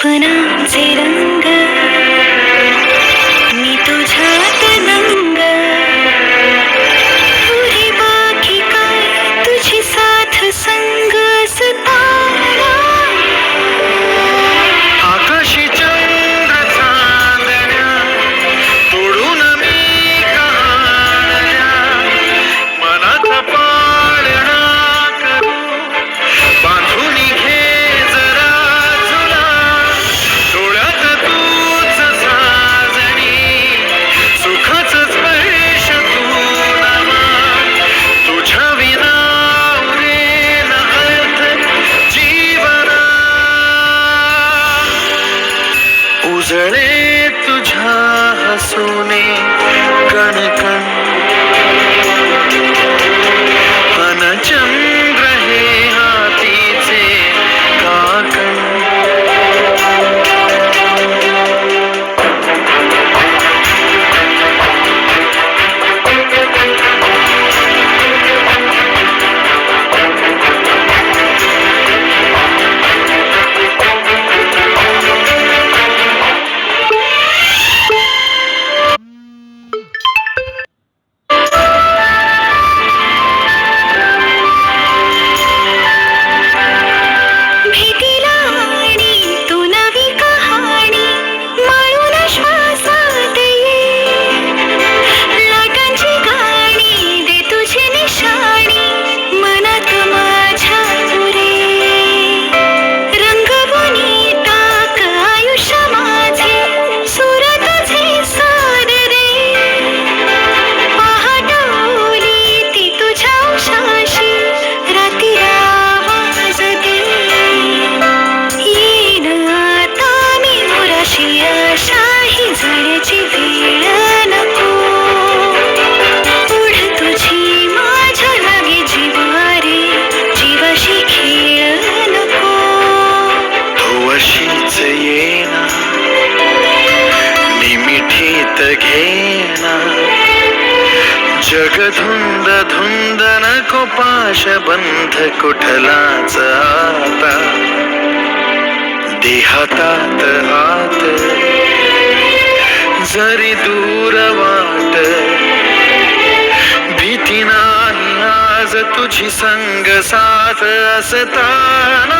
स्वप्नांचे रंग मी तुझ्यात दंग पुढे बाकी काय तुझी साथ संग असताना आकाशी चंद्र चांदण्या तोडून मी कहाण्या मनात पाळणा करू बांधून घे जरा झुला डोळ्यात तूच साजणी सुखाच स्पर्श तू नामा तुझ्या विना उरेन अर्थ जीवना उजळे तुझ्या हसूने कणकण अन चंद्र हे हातीचे काकण भीतीला आणि तू नवी कहाणी माळून श्वासात ये लाटांची गाणी दे तुझी निशाणी मनात माझ्या तुरे रंगवून टाक आयुष्य माझे सूर तुझे सार रे पहाटवली ती तुझ्या उशाशी राती आवाज दे येईन आता मी मोराशी आशाही जाण्याची वेळ नको पुढ तुझी माझ्या लागे जीवारे जीवाशी खेळ नको अशीच येना निमिठीत घेना जग धुंद धुंद नको पाश बंध कुठलाच आता देहातात हात जरी दूर वाट भीती नाही आज तुझी संग साथ असताना